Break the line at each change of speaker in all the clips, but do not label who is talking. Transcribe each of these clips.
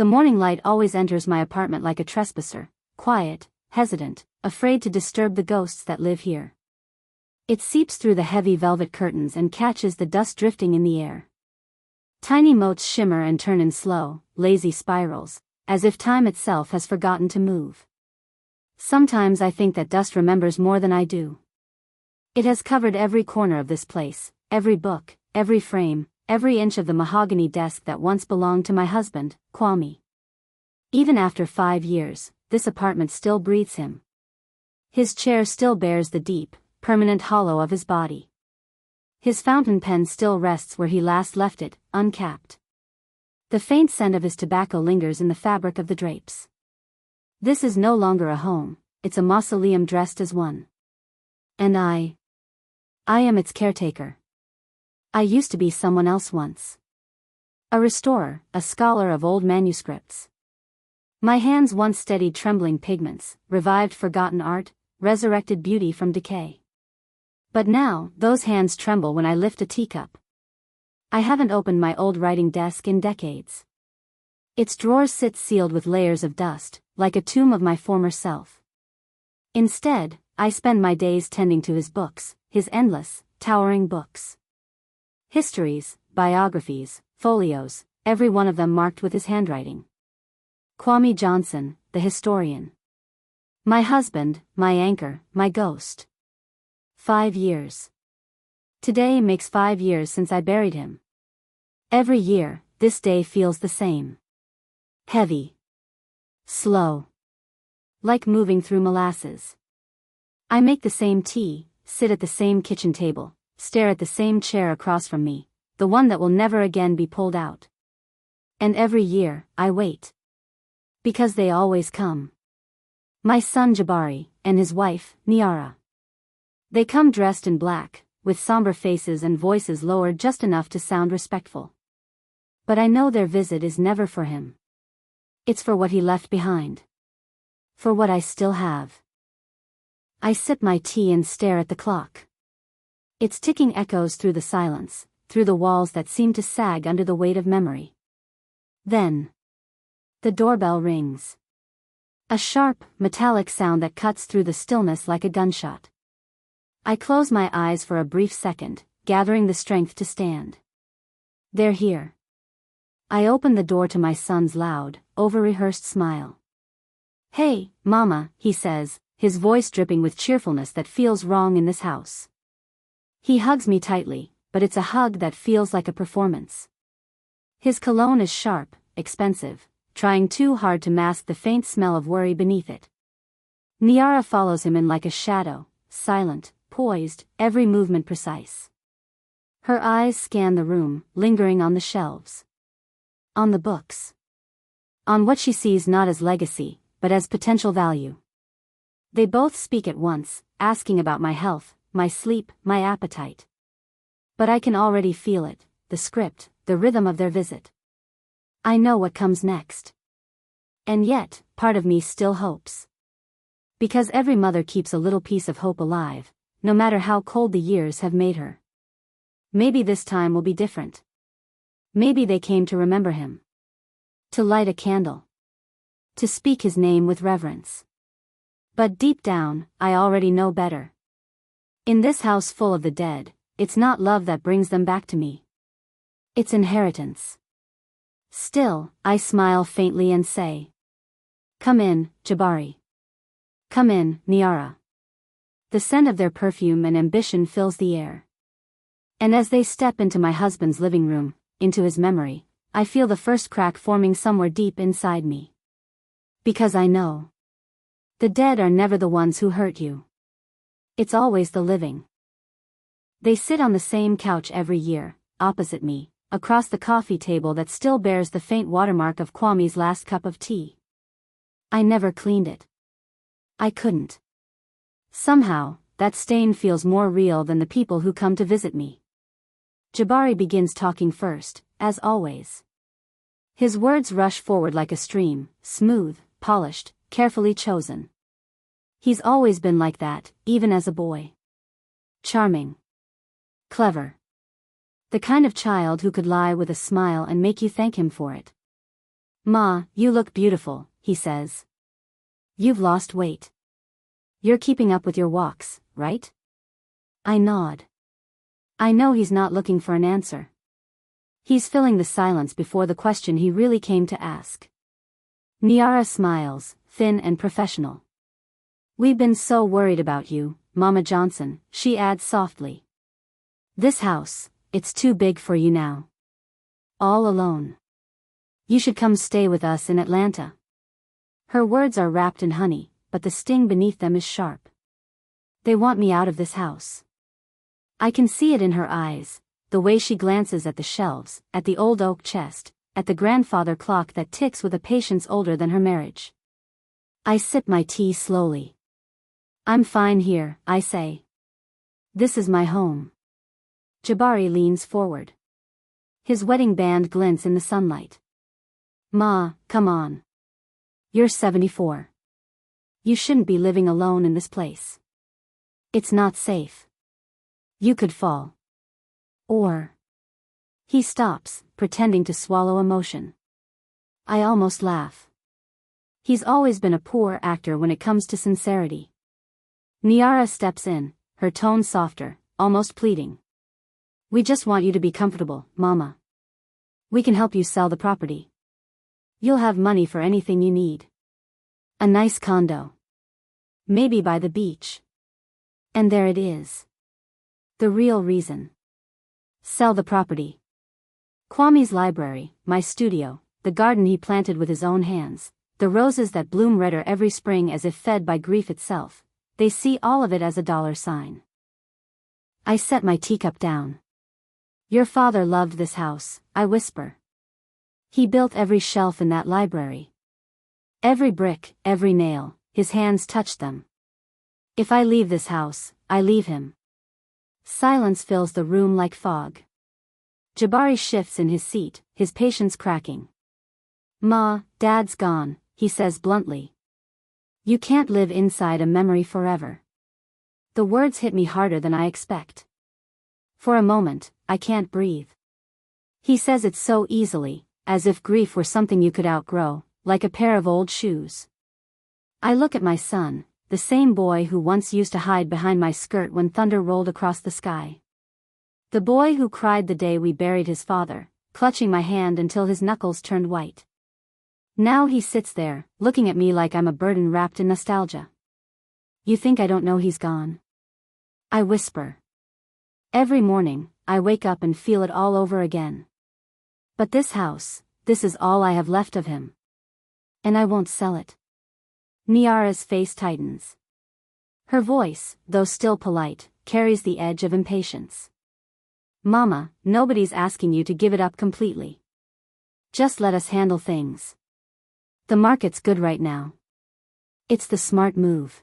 The morning light always enters my apartment like a trespasser, quiet, hesitant, afraid to disturb the ghosts that live here. It seeps through the heavy velvet curtains and catches the dust drifting in the air. Tiny motes shimmer and turn in slow, lazy spirals, as if time itself has forgotten to move. Sometimes I think that dust remembers more than I do. It has covered every corner of this place, every book, every frame, every inch of the mahogany desk that once belonged to my husband, Kwame. Even after 5 years, this apartment still breathes him. His chair still bears the deep, permanent hollow of his body. His fountain pen still rests where he last left it, uncapped. The faint scent of his tobacco lingers in the fabric of the drapes. This is no longer a home, it's a mausoleum dressed as one. And I am its caretaker. I used to be someone else once. A restorer, a scholar of old manuscripts. My hands once steadied trembling pigments, revived forgotten art, resurrected beauty from decay. But now, those hands tremble when I lift a teacup. I haven't opened my old writing desk in decades. Its drawers sit sealed with layers of dust, like a tomb of my former self. Instead, I spend my days tending to his books, his endless, towering books. Histories, biographies, folios, every one of them marked with his handwriting. Kwame Johnson, the historian. My husband, my anchor, my ghost. 5 years. Today makes 5 years since I buried him. Every year, this day feels the same. Heavy. Slow. Like moving through molasses. I make the same tea, sit at the same kitchen table, stare at the same chair across from me, the one that will never again be pulled out. And every year, I wait. Because they always come. My son Jabari, and his wife, Niara. They come dressed in black, with somber faces and voices lowered just enough to sound respectful. But I know their visit is never for him. It's for what he left behind. For what I still have. I sip my tea and stare at the clock. Its ticking echoes through the silence, through the walls that seem to sag under the weight of memory. Then, the doorbell rings. A sharp, metallic sound that cuts through the stillness like a gunshot. I close my eyes for a brief second, gathering the strength to stand. They're here. I open the door to my son's loud, over-rehearsed smile. "Hey, Mama," he says, his voice dripping with cheerfulness that feels wrong in this house. He hugs me tightly, but it's a hug that feels like a performance. His cologne is sharp, expensive, trying too hard to mask the faint smell of worry beneath it. Niara follows him in like a shadow, silent, poised, every movement precise. Her eyes scan the room, lingering on the shelves. On the books. On what she sees not as legacy, but as potential value. They both speak at once, asking about my health, my sleep, my appetite. But I can already feel it, the script, the rhythm of their visit. I know what comes next. And yet, part of me still hopes. Because every mother keeps a little piece of hope alive, no matter how cold the years have made her. Maybe this time will be different. Maybe they came to remember him. To light a candle. To speak his name with reverence. But deep down, I already know better. In this house full of the dead, it's not love that brings them back to me. It's inheritance. Still, I smile faintly and say, "Come in, Jabari. Come in, Niara." The scent of their perfume and ambition fills the air. And as they step into my husband's living room, into his memory, I feel the first crack forming somewhere deep inside me. Because I know. The dead are never the ones who hurt you. It's always the living. They sit on the same couch every year, opposite me, across the coffee table that still bears the faint watermark of Kwame's last cup of tea. I never cleaned it. I couldn't. Somehow, that stain feels more real than the people who come to visit me. Jabari begins talking first, as always. His words rush forward like a stream, smooth, polished, carefully chosen. He's always been like that, even as a boy. Charming. Clever. The kind of child who could lie with a smile and make you thank him for it. Ma, you look beautiful, he says. You've lost weight. You're keeping up with your walks, right? I nod. I know he's not looking for an answer. He's filling the silence before the question he really came to ask. Niara smiles, thin and professional. We've been so worried about you, Mama Johnson, she adds softly. This house, it's too big for you now. All alone. You should come stay with us in Atlanta. Her words are wrapped in honey, but the sting beneath them is sharp. They want me out of this house. I can see it in her eyes, the way she glances at the shelves, at the old oak chest, at the grandfather clock that ticks with a patience older than her marriage. I sip my tea slowly. I'm fine here, I say. This is my home. Jabari leans forward. His wedding band glints in the sunlight. Ma, come on. You're 74. You shouldn't be living alone in this place. It's not safe. You could fall. Or. He stops, pretending to swallow emotion. I almost laugh. He's always been a poor actor when it comes to sincerity. Niara steps in, her tone softer, almost pleading. We just want you to be comfortable, Mama. We can help you sell the property. You'll have money for anything you need. A nice condo. Maybe by the beach. And there it is. The real reason. Sell the property. Kwame's library, my studio, the garden he planted with his own hands, the roses that bloom redder every spring as if fed by grief itself, they see all of it as a dollar sign. I set my teacup down. Your father loved this house, I whisper. He built every shelf in that library. Every brick, every nail, his hands touched them. If I leave this house, I leave him. Silence fills the room like fog. Jabari shifts in his seat, his patience cracking. Ma, Dad's gone, he says bluntly. You can't live inside a memory forever. The words hit me harder than I expect. For a moment, I can't breathe. He says it so easily, as if grief were something you could outgrow, like a pair of old shoes. I look at my son, the same boy who once used to hide behind my skirt when thunder rolled across the sky. The boy who cried the day we buried his father, clutching my hand until his knuckles turned white. Now he sits there, looking at me like I'm a burden wrapped in nostalgia. You think I don't know he's gone? I whisper. Every morning, I wake up and feel it all over again. But this house, this is all I have left of him. And I won't sell it. Niara's face tightens. Her voice, though still polite, carries the edge of impatience. Mama, nobody's asking you to give it up completely. Just let us handle things. The market's good right now. It's the smart move.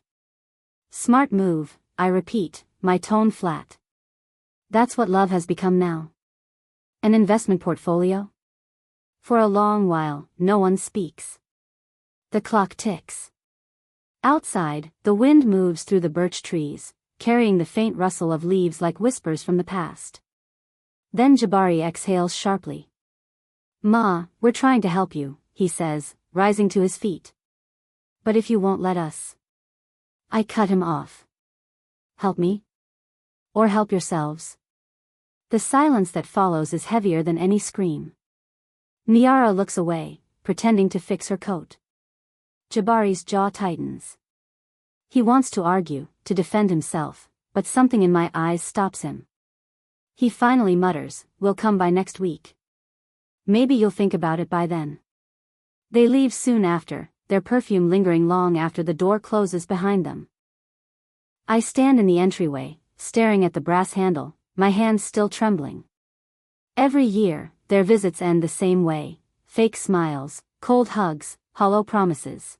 Smart move, I repeat, my tone flat. That's what love has become now. An investment portfolio? For a long while, no one speaks. The clock ticks. Outside, the wind moves through the birch trees, carrying the faint rustle of leaves like whispers from the past. Then Jabari exhales sharply. Ma, we're trying to help you, he says, rising to his feet. But if you won't let us. I cut him off. Help me? Or help yourselves? The silence that follows is heavier than any scream. Niara looks away, pretending to fix her coat. Jabari's jaw tightens. He wants to argue, to defend himself, but something in my eyes stops him. He finally mutters, "We'll come by next week. Maybe you'll think about it by then." They leave soon after, their perfume lingering long after the door closes behind them. I stand in the entryway, staring at the brass handle, my hands still trembling. Every year, their visits end the same way, fake smiles, cold hugs, hollow promises.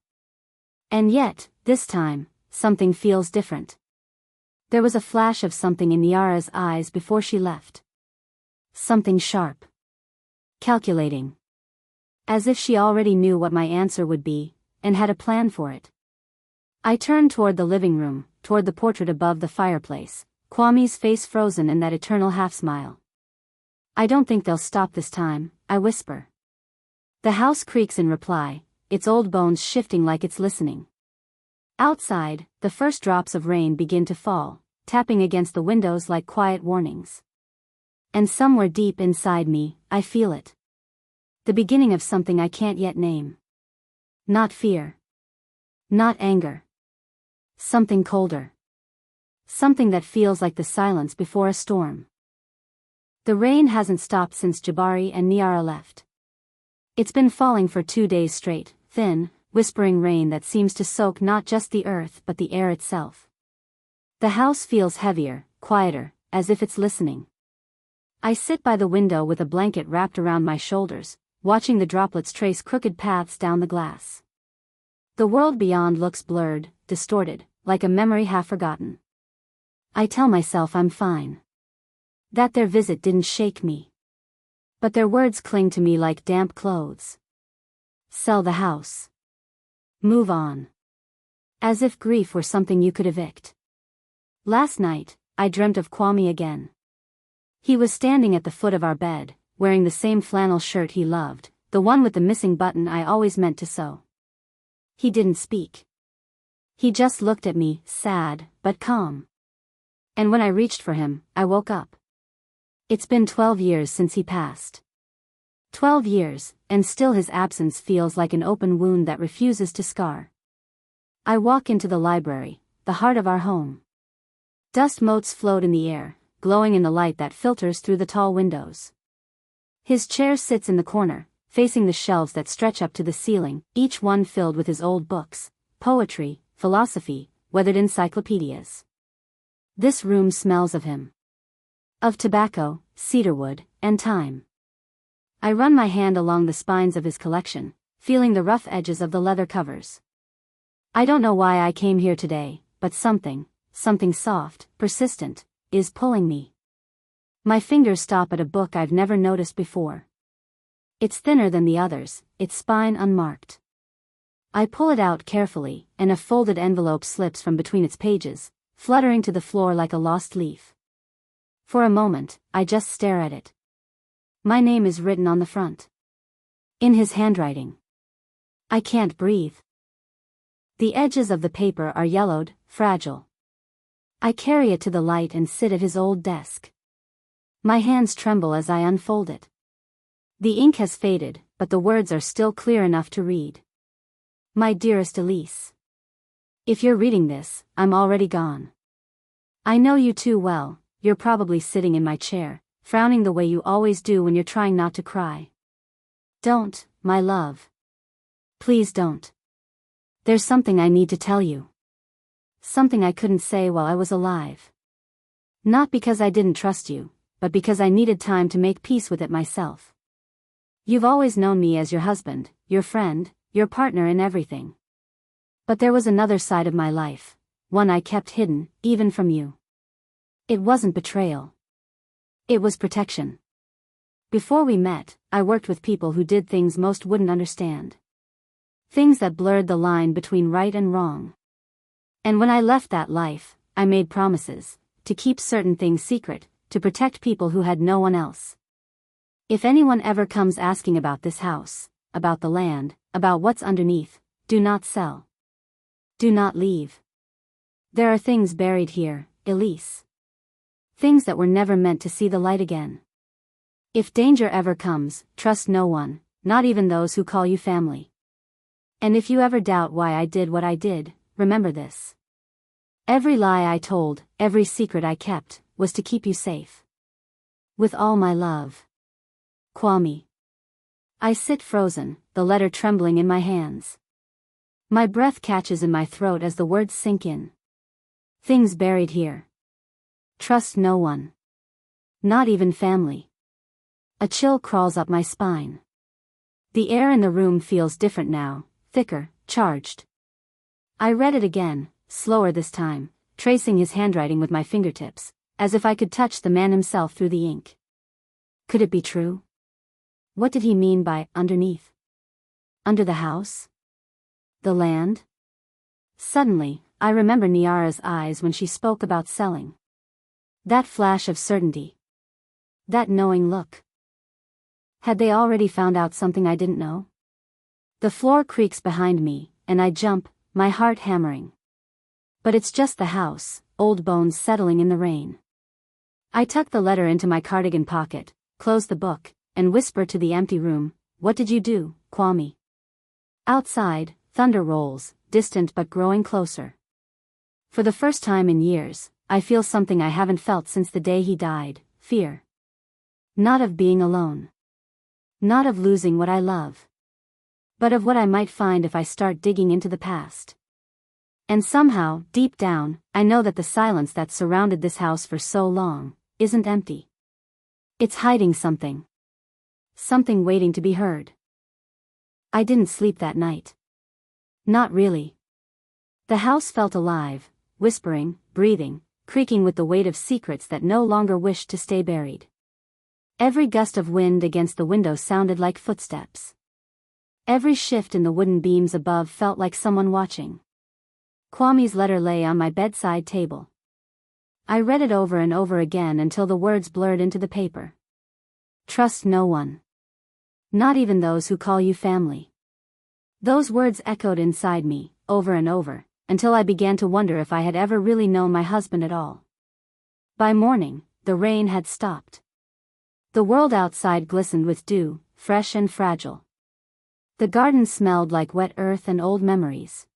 And yet, this time, something feels different. There was a flash of something in Niara's eyes before she left. Something sharp. Calculating. As if she already knew what my answer would be, and had a plan for it. I turned toward the living room, toward the portrait above the fireplace, Kwame's face frozen in that eternal half-smile. I don't think they'll stop this time, I whisper. The house creaks in reply, its old bones shifting like it's listening. Outside, the first drops of rain begin to fall, tapping against the windows like quiet warnings. And somewhere deep inside me, I feel it. The beginning of something I can't yet name. Not fear. Not anger. Something colder. Something that feels like the silence before a storm. The rain hasn't stopped since Jabari and Niara left. It's been falling for 2 days straight, thin, whispering rain that seems to soak not just the earth but the air itself. The house feels heavier, quieter, as if it's listening. I sit by the window with a blanket wrapped around my shoulders, watching the droplets trace crooked paths down the glass. The world beyond looks blurred, distorted, like a memory half forgotten. I tell myself I'm fine. That their visit didn't shake me. But their words cling to me like damp clothes. Sell the house. Move on. As if grief were something you could evict. Last night, I dreamt of Kwame again. He was standing at the foot of our bed, wearing the same flannel shirt he loved, the one with the missing button I always meant to sew. He didn't speak. He just looked at me, sad, but calm. And when I reached for him, I woke up. It's been 12 years since he passed. 12 years, and still his absence feels like an open wound that refuses to scar. I walk into the library, the heart of our home. Dust motes float in the air, glowing in the light that filters through the tall windows. His chair sits in the corner, facing the shelves that stretch up to the ceiling, each one filled with his old books, poetry, philosophy, weathered encyclopedias. This room smells of him. Of tobacco, cedarwood, and time. I run my hand along the spines of his collection, feeling the rough edges of the leather covers. I don't know why I came here today, but something soft, persistent, is pulling me. My fingers stop at a book I've never noticed before. It's thinner than the others, its spine unmarked. I pull it out carefully, and a folded envelope slips from between its pages, fluttering to the floor like a lost leaf. For a moment, I just stare at it. My name is written on the front. In his handwriting. I can't breathe. The edges of the paper are yellowed, fragile. I carry it to the light and sit at his old desk. My hands tremble as I unfold it. The ink has faded, but the words are still clear enough to read. My dearest Elise. If you're reading this, I'm already gone. I know you too well, you're probably sitting in my chair, frowning the way you always do when you're trying not to cry. Don't, my love. Please don't. There's something I need to tell you. Something I couldn't say while I was alive. Not because I didn't trust you, but because I needed time to make peace with it myself. You've always known me as your husband, your friend, your partner in everything. But there was another side of my life, one I kept hidden, even from you. It wasn't betrayal. It was protection. Before we met, I worked with people who did things most wouldn't understand. Things that blurred the line between right and wrong. And when I left that life, I made promises, to keep certain things secret, to protect people who had no one else. If anyone ever comes asking about this house, about the land, about what's underneath, do not sell. Do not leave. There are things buried here, Elise. Things that were never meant to see the light again. If danger ever comes, trust no one, not even those who call you family. And if you ever doubt why I did what I did, remember this. Every lie I told, every secret I kept, was to keep you safe. With all my love. Kwame. I sit frozen, the letter trembling in my hands. My breath catches in my throat as the words sink in. Things buried here. Trust no one. Not even family. A chill crawls up my spine. The air in the room feels different now, thicker, charged. I read it again, slower this time, tracing his handwriting with my fingertips, as if I could touch the man himself through the ink. Could it be true? What did he mean by underneath? Under the house? The land? Suddenly, I remember Niara's eyes when she spoke about selling. That flash of certainty. That knowing look. Had they already found out something I didn't know? The floor creaks behind me, and I jump, my heart hammering. But it's just the house, old bones settling in the rain. I tuck the letter into my cardigan pocket, close the book, and whisper to the empty room, "What did you do, Kwame?" Outside, thunder rolls, distant but growing closer. For the first time in years, I feel something I haven't felt since the day he died, fear. Not of being alone. Not of losing what I love. But of what I might find if I start digging into the past. And somehow, deep down, I know that the silence that surrounded this house for so long isn't empty. It's hiding something. Something waiting to be heard. I didn't sleep that night. Not really. The house felt alive, whispering, breathing, creaking with the weight of secrets that no longer wished to stay buried. Every gust of wind against the window sounded like footsteps. Every shift in the wooden beams above felt like someone watching. Kwame's letter lay on my bedside table. I read it over and over again until the words blurred into the paper. Trust no one. Not even those who call you family. Those words echoed inside me, over and over, until I began to wonder if I had ever really known my husband at all. By morning, the rain had stopped. The world outside glistened with dew, fresh and fragile. The garden smelled like wet earth and old memories.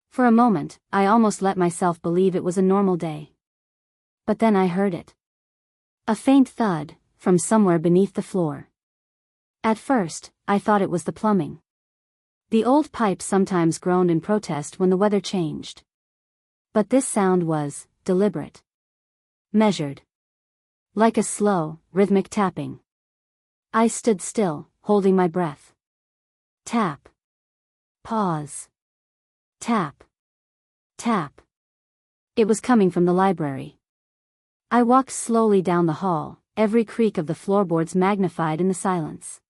For a moment, I almost let myself believe it was a normal day. But then I heard it. A faint thud, from somewhere beneath the floor. At first, I thought it was the plumbing. The old pipe sometimes groaned in protest when the weather changed. But this sound was deliberate. Measured. Like a slow, rhythmic tapping. I stood still, holding my breath. Tap. Pause. Tap. Tap. It was coming from the library. I walked slowly down the hall, every creak of the floorboards magnified in the silence.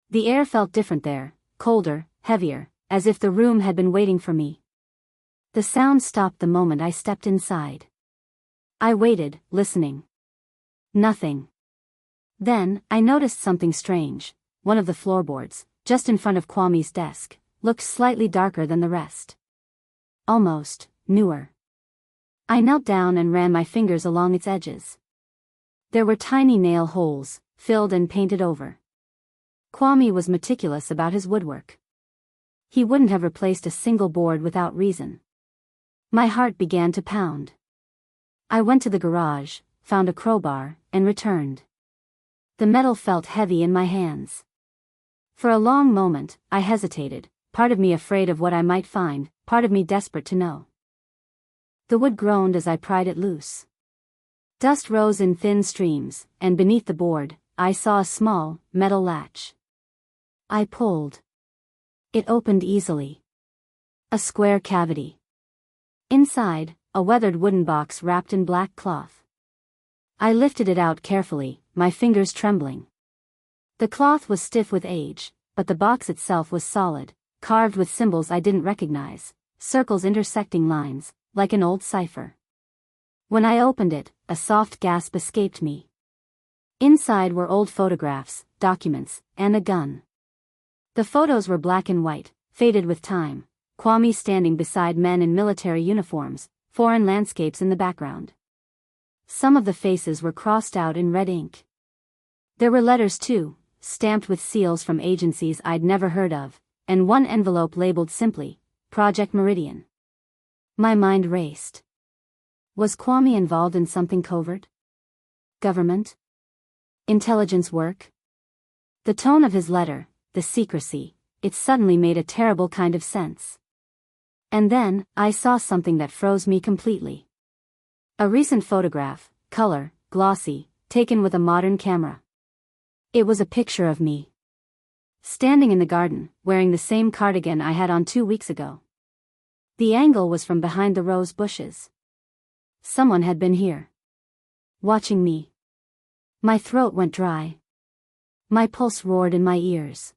The air felt different there, colder, heavier, as if the room had been waiting for me. The sound stopped the moment I stepped inside. I waited, listening. Nothing. Then, I noticed something strange. One of the floorboards, just in front of Kwame's desk, looked slightly darker than the rest. Almost newer. I knelt down and ran my fingers along its edges. There were tiny nail holes, filled and painted over. Kwame was meticulous about his woodwork. He wouldn't have replaced a single board without reason. My heart began to pound. I went to the garage, found a crowbar, and returned. The metal felt heavy in my hands. For a long moment, I hesitated, part of me afraid of what I might find, part of me desperate to know. The wood groaned as I pried it loose. Dust rose in thin streams, and beneath the board, I saw a small, metal latch. I pulled. It opened easily. A square cavity. Inside, a weathered wooden box wrapped in black cloth. I lifted it out carefully, my fingers trembling. The cloth was stiff with age, but the box itself was solid, carved with symbols I didn't recognize, circles intersecting lines, like an old cipher. When I opened it, a soft gasp escaped me. Inside were old photographs, documents, and a gun. The photos were black and white, faded with time, Kwame standing beside men in military uniforms, foreign landscapes in the background. Some of the faces were crossed out in red ink. There were letters too, stamped with seals from agencies I'd never heard of, and one envelope labeled simply, Project Meridian. My mind raced. Was Kwame involved in something covert? Government? Intelligence work? The tone of his letter, the secrecy, it suddenly made a terrible kind of sense. And then, I saw something that froze me completely. A recent photograph, color, glossy, taken with a modern camera. It was a picture of me. Standing in the garden, wearing the same cardigan I had on 2 weeks ago. The angle was from behind the rose bushes. Someone had been here. Watching me. My throat went dry. My pulse roared in my ears.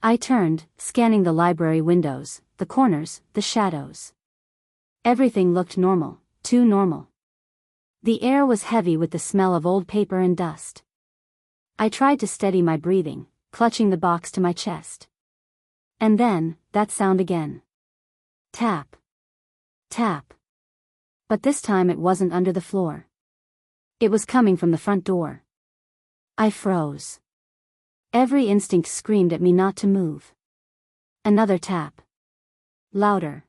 I turned, scanning the library windows, the corners, the shadows. Everything looked normal, too normal. The air was heavy with the smell of old paper and dust. I tried to steady my breathing, clutching the box to my chest. And then, that sound again. Tap. Tap. But this time it wasn't under the floor. It was coming from the front door. I froze. Every instinct screamed at me not to move. Another tap. Louder.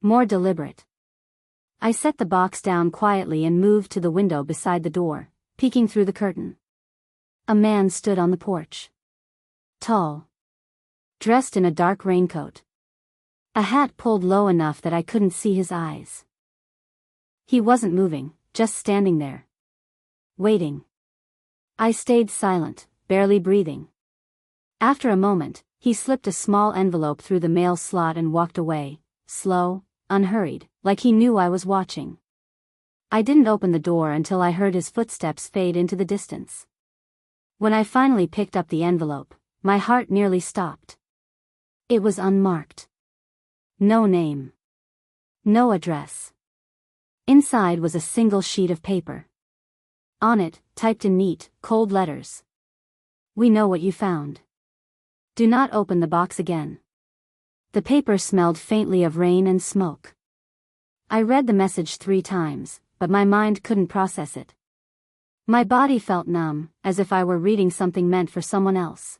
More deliberate. I set the box down quietly and moved to the window beside the door, peeking through the curtain. A man stood on the porch. Tall. Dressed in a dark raincoat. A hat pulled low enough that I couldn't see his eyes. He wasn't moving, just standing there. Waiting. I stayed silent, barely breathing. After a moment, he slipped a small envelope through the mail slot and walked away, slow, unhurried, like he knew I was watching. I didn't open the door until I heard his footsteps fade into the distance. When I finally picked up the envelope, my heart nearly stopped. It was unmarked. No name. No address. Inside was a single sheet of paper. On it, typed in neat, cold letters. We know what you found. Do not open the box again. The paper smelled faintly of rain and smoke. I read the message 3 times, but my mind couldn't process it. My body felt numb, as if I were reading something meant for someone else.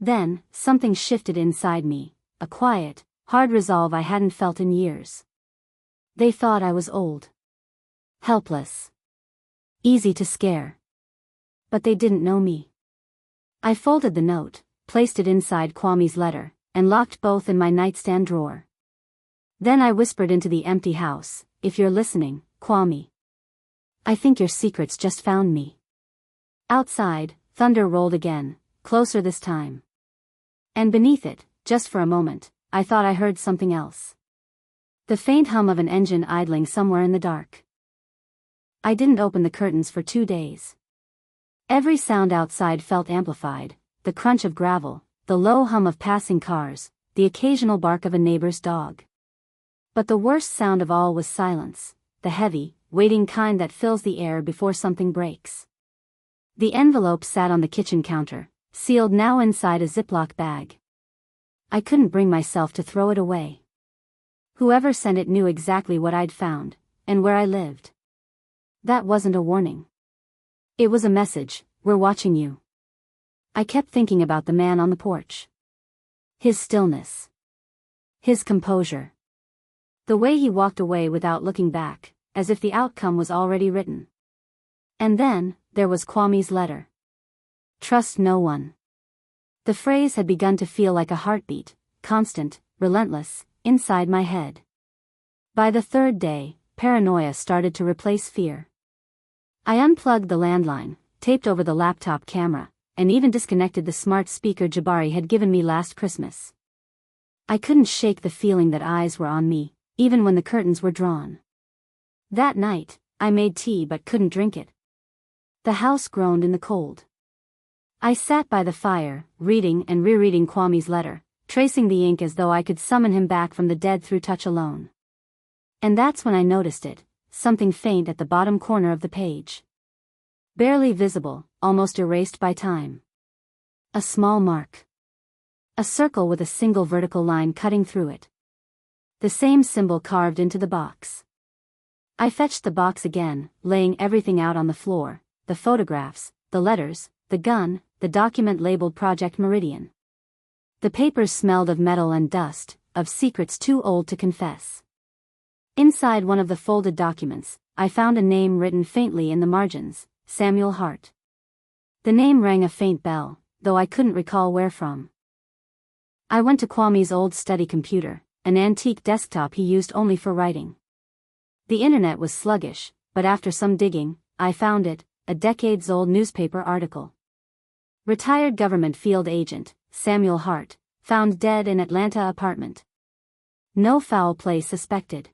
Then, something shifted inside me, a quiet, hard resolve I hadn't felt in years. They thought I was old. Helpless. Easy to scare. But they didn't know me. I folded the note, placed it inside Kwame's letter, and locked both in my nightstand drawer. Then I whispered into the empty house, "If you're listening, Kwame. I think your secrets just found me." Outside, thunder rolled again, closer this time. And beneath it, just for a moment, I thought I heard something else. The faint hum of an engine idling somewhere in the dark. I didn't open the curtains for 2 days. Every sound outside felt amplified, the crunch of gravel, the low hum of passing cars, the occasional bark of a neighbor's dog. But the worst sound of all was silence, the heavy, waiting kind that fills the air before something breaks. The envelope sat on the kitchen counter, sealed now inside a Ziploc bag. I couldn't bring myself to throw it away. Whoever sent it knew exactly what I'd found, and where I lived. That wasn't a warning. It was a message: we're watching you. I kept thinking about the man on the porch. His stillness. His composure. The way he walked away without looking back, as if the outcome was already written. And then, there was Kwame's letter. Trust no one. The phrase had begun to feel like a heartbeat, constant, relentless, inside my head. By the 3rd day, paranoia started to replace fear. I unplugged the landline, taped over the laptop camera, and even disconnected the smart speaker Jabari had given me last Christmas. I couldn't shake the feeling that eyes were on me, even when the curtains were drawn. That night, I made tea but couldn't drink it. The house groaned in the cold. I sat by the fire, reading and rereading Kwame's letter, tracing the ink as though I could summon him back from the dead through touch alone. And that's when I noticed it, something faint at the bottom corner of the page. Barely visible, almost erased by time. A small mark. A circle with a single vertical line cutting through it. The same symbol carved into the box. I fetched the box again, laying everything out on the floor, the photographs, the letters, the gun, the document labeled Project Meridian. The papers smelled of metal and dust, of secrets too old to confess. Inside one of the folded documents, I found a name written faintly in the margins: Samuel Hart. The name rang a faint bell, though I couldn't recall where from. I went to Kwame's old study computer, an antique desktop he used only for writing. The internet was sluggish, but after some digging, I found it, a decades-old newspaper article. Retired government field agent, Samuel Hart, found dead in Atlanta apartment. No foul play suspected.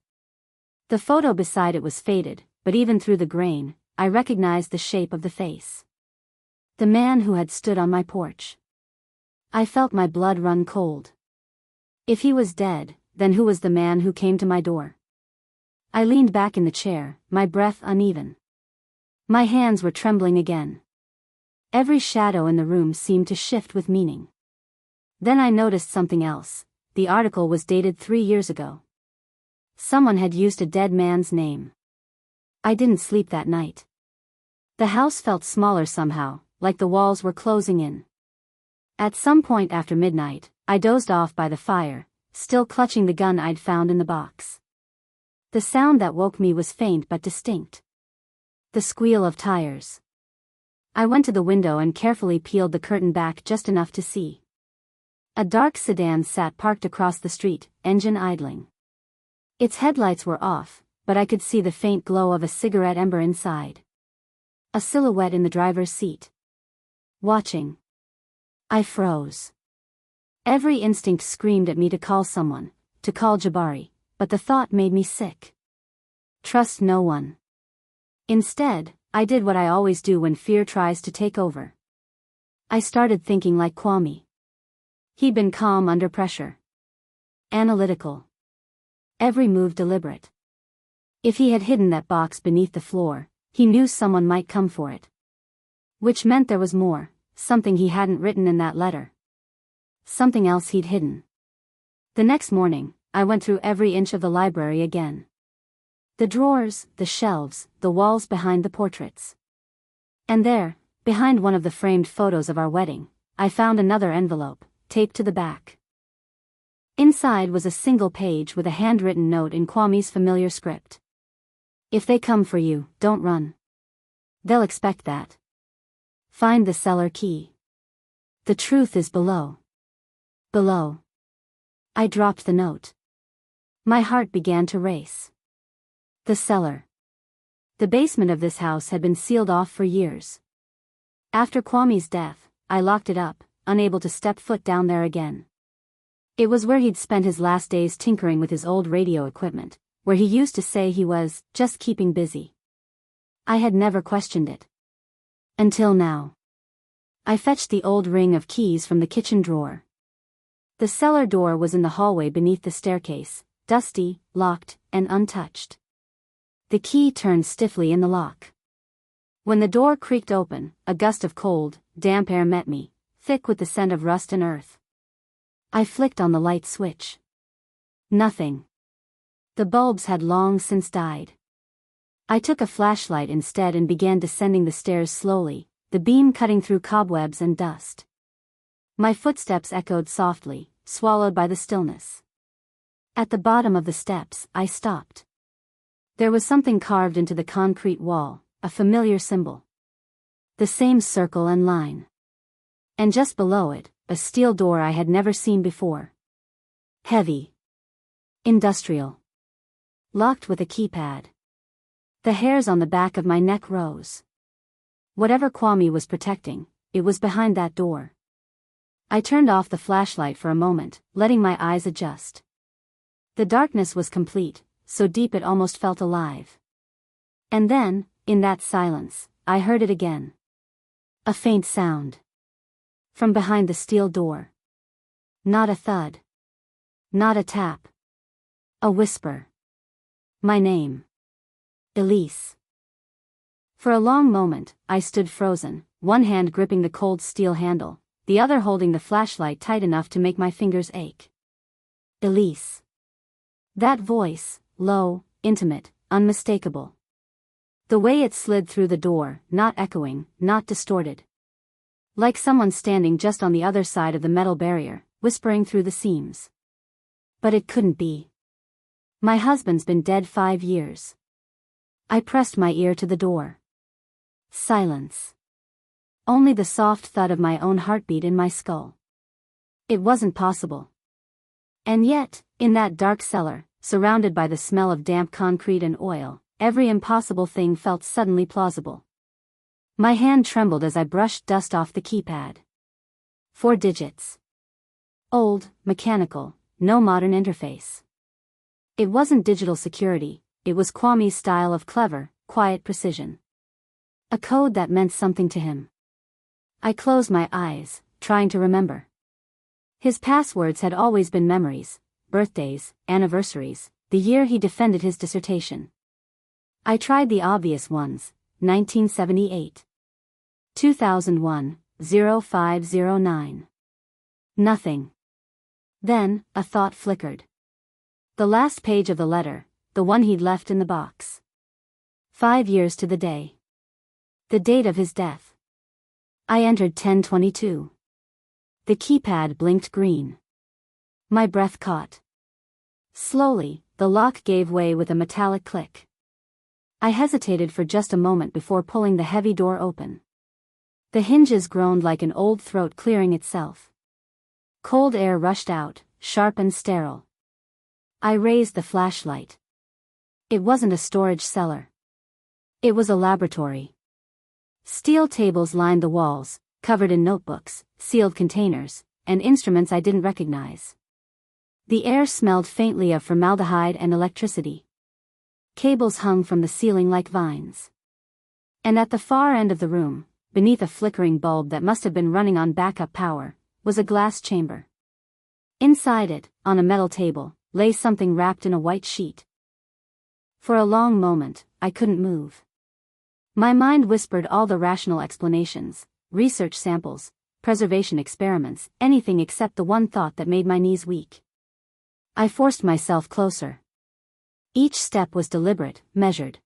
The photo beside it was faded, but even through the grain, I recognized the shape of the face. The man who had stood on my porch. I felt my blood run cold. If he was dead, then who was the man who came to my door? I leaned back in the chair, my breath uneven. My hands were trembling again. Every shadow in the room seemed to shift with meaning. Then I noticed something else. The article was dated 3 years ago. Someone had used a dead man's name. I didn't sleep that night. The house felt smaller somehow, like the walls were closing in. At some point after midnight, I dozed off by the fire, still clutching the gun I'd found in the box. The sound that woke me was faint but distinct. The squeal of tires. I went to the window and carefully peeled the curtain back just enough to see. A dark sedan sat parked across the street, engine idling. Its headlights were off, but I could see the faint glow of a cigarette ember inside. A silhouette in the driver's seat. Watching. I froze. Every instinct screamed at me to call someone, to call Jabari, but the thought made me sick. Trust no one. Instead, I did what I always do when fear tries to take over. I started thinking like Kwame. He'd been calm under pressure. Analytical. Every move deliberate. If he had hidden that box beneath the floor, he knew someone might come for it. Which meant there was more, something he hadn't written in that letter. Something else he'd hidden. The next morning, I went through every inch of the library again. The drawers, the shelves, the walls behind the portraits. And there, behind one of the framed photos of our wedding, I found another envelope, taped to the back. Inside was a single page with a handwritten note in Kwame's familiar script. If they come for you, don't run. They'll expect that. Find the cellar key. The truth is below. Below. I dropped the note. My heart began to race. The cellar. The basement of this house had been sealed off for years. After Kwame's death, I locked it up, unable to step foot down there again. It was where he'd spent his last days tinkering with his old radio equipment, where he used to say he was just keeping busy. I had never questioned it. Until now. I fetched the old ring of keys from the kitchen drawer. The cellar door was in the hallway beneath the staircase, dusty, locked, and untouched. The key turned stiffly in the lock. When the door creaked open, a gust of cold, damp air met me, thick with the scent of rust and earth. I flicked on the light switch. Nothing. The bulbs had long since died. I took a flashlight instead and began descending the stairs slowly, the beam cutting through cobwebs and dust. My footsteps echoed softly, swallowed by the stillness. At the bottom of the steps, I stopped. There was something carved into the concrete wall, a familiar symbol. The same circle and line. And just below it, a steel door I had never seen before. Heavy. Industrial. Locked with a keypad. The hairs on the back of my neck rose. Whatever Kwame was protecting, it was behind that door. I turned off the flashlight for a moment, letting my eyes adjust. The darkness was complete, so deep it almost felt alive. And then, in that silence, I heard it again. A faint sound. From behind the steel door. Not a thud. Not a tap. A whisper. My name. Elise. For a long moment, I stood frozen, one hand gripping the cold steel handle, the other holding the flashlight tight enough to make my fingers ache. Elise. That voice, low, intimate, unmistakable. The way it slid through the door, not echoing, not distorted. Like someone standing just on the other side of the metal barrier, whispering through the seams. But it couldn't be. My husband's been dead 5 years. I pressed my ear to the door. Silence. Only the soft thud of my own heartbeat in my skull. It wasn't possible. And yet, in that dark cellar, surrounded by the smell of damp concrete and oil, every impossible thing felt suddenly plausible. My hand trembled as I brushed dust off the keypad. 4 digits. Old, mechanical, no modern interface. It wasn't digital security, it was Kwame's style of clever, quiet precision. A code that meant something to him. I closed my eyes, trying to remember. His passwords had always been memories, birthdays, anniversaries, the year he defended his dissertation. I tried the obvious ones, 1978. 2001, 0509. Nothing. Then, a thought flickered. The last page of the letter, the one he'd left in the box. 5 years to the day. The date of his death. I entered 10:22. The keypad blinked green. My breath caught. Slowly, the lock gave way with a metallic click. I hesitated for just a moment before pulling the heavy door open. The hinges groaned like an old throat clearing itself. Cold air rushed out, sharp and sterile. I raised the flashlight. It wasn't a storage cellar. It was a laboratory. Steel tables lined the walls, covered in notebooks, sealed containers, and instruments I didn't recognize. The air smelled faintly of formaldehyde and electricity. Cables hung from the ceiling like vines. And at the far end of the room, beneath a flickering bulb that must have been running on backup power, was a glass chamber. Inside it, on a metal table, lay something wrapped in a white sheet. For a long moment, I couldn't move. My mind whispered all the rational explanations, research samples, preservation experiments, anything except the one thought that made my knees weak. I forced myself closer. Each step was deliberate, measured.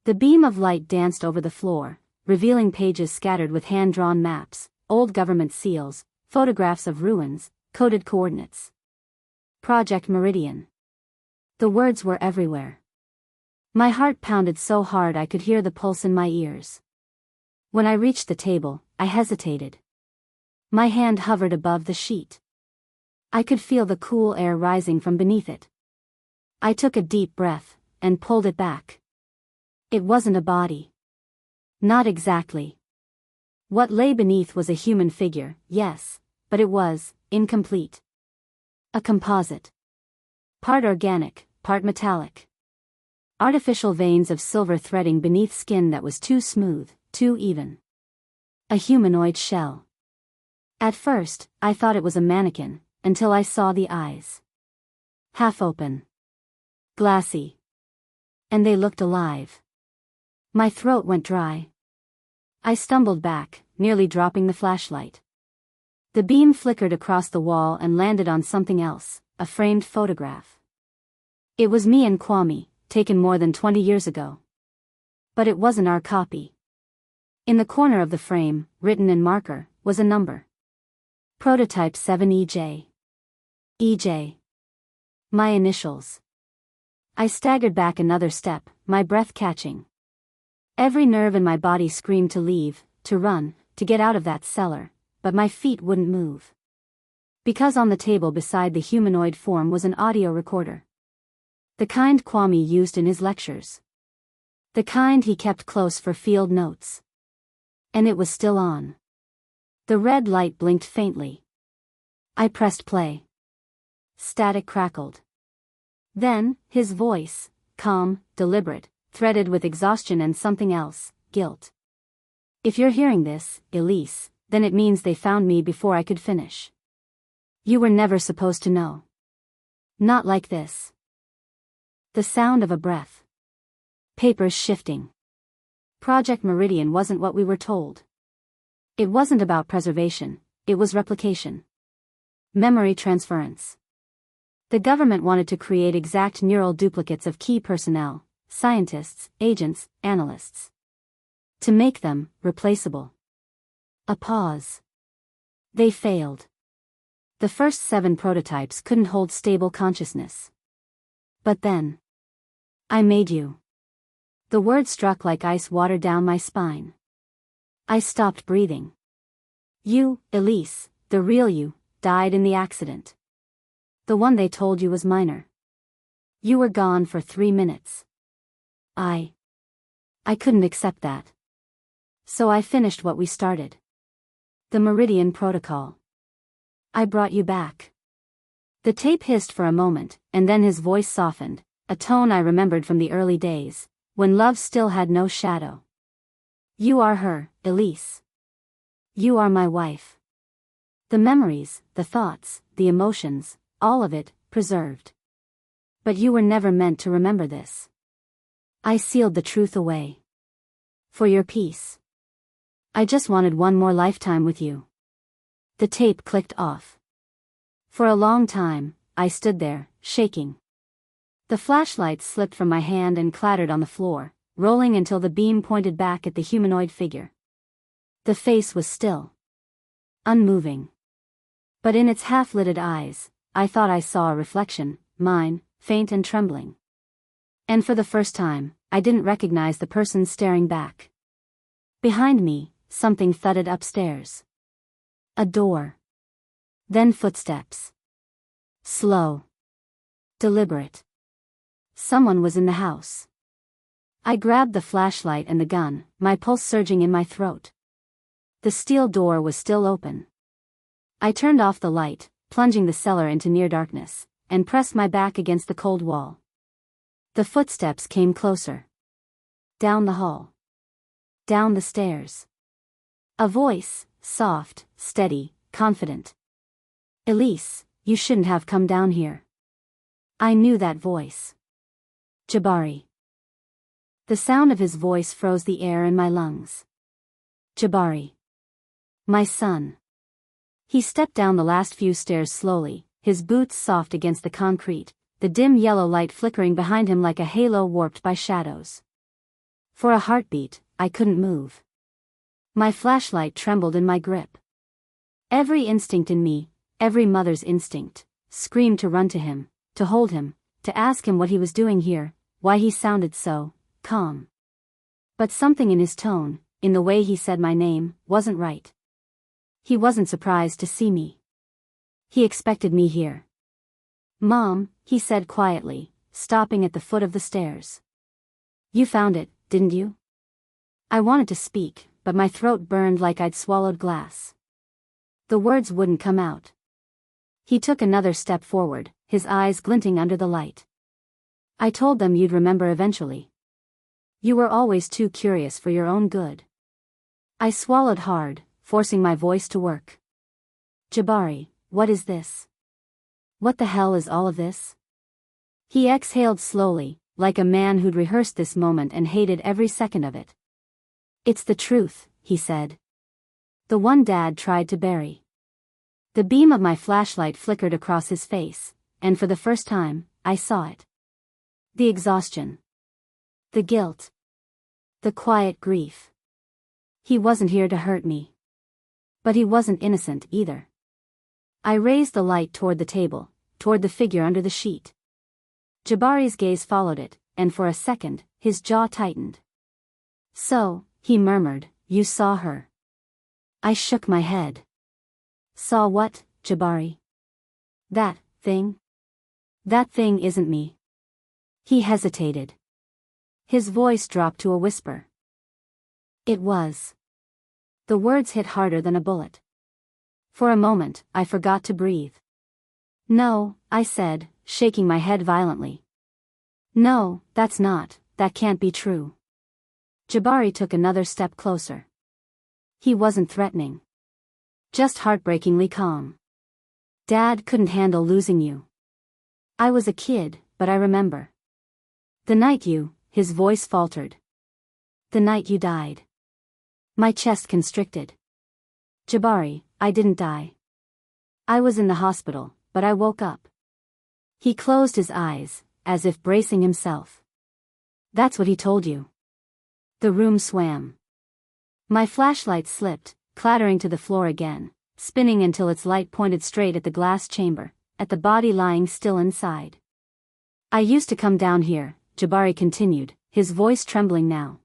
The beam of light danced over the floor, revealing pages scattered with hand-drawn maps, old government seals, photographs of ruins, coded coordinates. Project Meridian. The words were everywhere. My heart pounded so hard I could hear the pulse in my ears. When I reached the table, I hesitated. My hand hovered above the sheet. I could feel the cool air rising from beneath it. I took a deep breath, and pulled it back. It wasn't a body. Not exactly. What lay beneath was a human figure, yes, but it was incomplete. A composite. Part organic, part metallic. Artificial veins of silver threading beneath skin that was too smooth, too even. A humanoid shell. At first, I thought it was a mannequin, until I saw the eyes. Half open. Glassy. And they looked alive. My throat went dry. I stumbled back, nearly dropping the flashlight. The beam flickered across the wall and landed on something else, a framed photograph. It was me and Kwame, taken more than 20 years ago. But it wasn't our copy. In the corner of the frame, written in marker, was a number. Prototype 7EJ. EJ. My initials. I staggered back another step, my breath catching. Every nerve in my body screamed to leave, to run, to get out of that cellar, but my feet wouldn't move. Because on the table beside the humanoid form was an audio recorder. The kind Kwame used in his lectures. The kind he kept close for field notes. And it was still on. The red light blinked faintly. I pressed play. Static crackled. Then, his voice, calm, deliberate, threaded with exhaustion and something else, guilt. If you're hearing this, Elise, then it means they found me before I could finish. You were never supposed to know. Not like this. The sound of a breath. Papers shifting. Project Meridian wasn't what we were told. It wasn't about preservation, it was replication. Memory transference. The government wanted to create exact neural duplicates of key personnel, scientists, agents, analysts. To make them replaceable. A pause. They failed. The first 7 prototypes couldn't hold stable consciousness. But then. I made you. The word struck like ice water down my spine. I stopped breathing. You, Elise, the real you, died in the accident. The one they told you was minor. You were gone for 3 minutes. I couldn't accept that. So I finished what we started. The Meridian Protocol. I brought you back. The tape hissed for a moment, and then his voice softened, a tone I remembered from the early days, when love still had no shadow. You are her, Elise. You are my wife. The memories, the thoughts, the emotions, all of it, preserved. But you were never meant to remember this. I sealed the truth away. For your peace. I just wanted one more lifetime with you. The tape clicked off. For a long time, I stood there, shaking. The flashlight slipped from my hand and clattered on the floor, rolling until the beam pointed back at the humanoid figure. The face was still, unmoving. But in its half-lidded eyes, I thought I saw a reflection, mine, faint and trembling. And for the first time, I didn't recognize the person staring back. Behind me, something thudded upstairs. A door. Then footsteps. Slow. Deliberate. Someone was in the house. I grabbed the flashlight and the gun, my pulse surging in my throat. The steel door was still open. I turned off the light, plunging the cellar into near darkness, and pressed my back against the cold wall. The footsteps came closer. Down the hall. Down the stairs. A voice, soft, steady, confident. "Elise, you shouldn't have come down here." I knew that voice. Jabari. The sound of his voice froze the air in my lungs. Jabari. My son. He stepped down the last few stairs slowly, his boots soft against the concrete, the dim yellow light flickering behind him like a halo warped by shadows. For a heartbeat, I couldn't move. My flashlight trembled in my grip. Every instinct in me, every mother's instinct, screamed to run to him, to hold him, to ask him what he was doing here, why he sounded so calm. But something in his tone, in the way he said my name, wasn't right. He wasn't surprised to see me. He expected me here. "Mom," he said quietly, stopping at the foot of the stairs. "You found it, didn't you?" I wanted to speak, but my throat burned like I'd swallowed glass. The words wouldn't come out. He took another step forward, his eyes glinting under the light. "I told them you'd remember eventually. You were always too curious for your own good." I swallowed hard, forcing my voice to work. "Jabari, what is this? What the hell is all of this?" He exhaled slowly, like a man who'd rehearsed this moment and hated every second of it. "It's the truth," he said. "The one Dad tried to bury." The beam of my flashlight flickered across his face, and for the first time, I saw it. The exhaustion. The guilt. The quiet grief. He wasn't here to hurt me. But he wasn't innocent either. I raised the light toward the table, toward the figure under the sheet. Jabari's gaze followed it, and for a second, his jaw tightened. "So," he murmured, "you saw her." I shook my head. "Saw what, Jabari?" "That thing." "That thing isn't me." He hesitated. His voice dropped to a whisper. "It was." The words hit harder than a bullet. For a moment, I forgot to breathe. "No," I said, shaking my head violently. "No, that can't be true." Jabari took another step closer. He wasn't threatening. Just heartbreakingly calm. "Dad couldn't handle losing you. I was a kid, but I remember. The night his voice faltered. "The night you died." My chest constricted. "Jabari, I didn't die. I was in the hospital, but I woke up." He closed his eyes, as if bracing himself. "That's what he told you." The room swam. My flashlight slipped, clattering to the floor again, spinning until its light pointed straight at the glass chamber, at the body lying still inside. "I used to come down here," Jabari continued, his voice trembling now.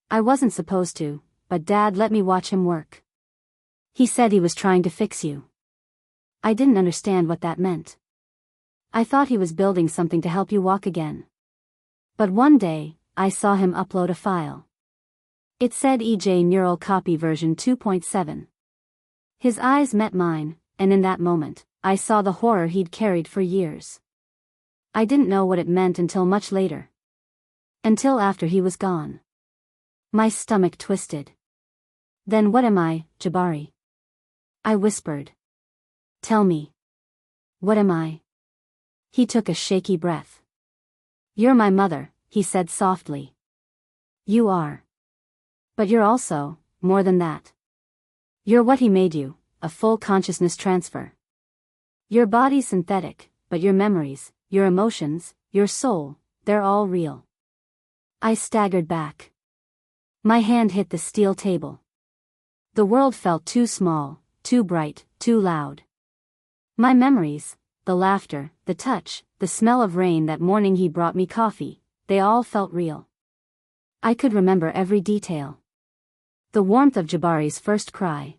"I wasn't supposed to, but Dad let me watch him work. He said he was trying to fix you." I didn't understand what that meant. I thought he was building something to help you walk again. But one day, I saw him upload a file. It said EJ Neural Copy version 2.7. His eyes met mine, and in that moment, I saw the horror he'd carried for years. I didn't know what it meant until much later. Until after he was gone. My stomach twisted. "Then what am I, Jabari?" I whispered. "Tell me. What am I?" He took a shaky breath. "You're my mother," he said softly. "You are. But you're also, more than that. You're what he made you, a full consciousness transfer. Your body's synthetic, but your memories, your emotions, your soul, they're all real. I staggered back. My hand hit the steel table. The world felt too small, too bright, too loud. My memories, the laughter, the touch, the smell of rain that morning he brought me coffee, they all felt real. I could remember every detail. The warmth of Jabari's first cry.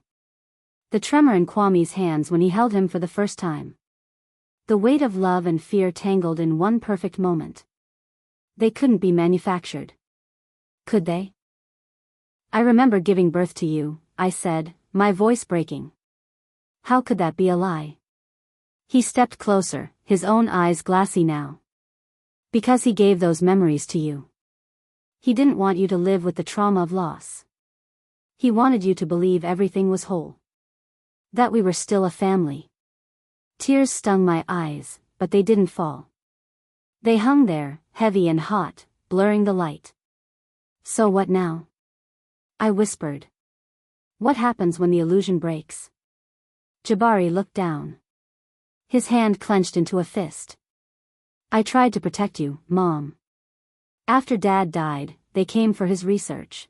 The tremor in Kwame's hands when he held him for the first time. The weight of love and fear tangled in one perfect moment. They couldn't be manufactured. Could they? I remember giving birth to you, I said, my voice breaking. How could that be a lie? He stepped closer, his own eyes glassy now. Because he gave those memories to you. He didn't want you to live with the trauma of loss. He wanted you to believe everything was whole. That we were still a family. Tears stung my eyes, but they didn't fall. They hung there, heavy and hot, blurring the light. So what now? I whispered. What happens when the illusion breaks? Jabari looked down. His hand clenched into a fist. I tried to protect you, Mom. After Dad died, they came for his research.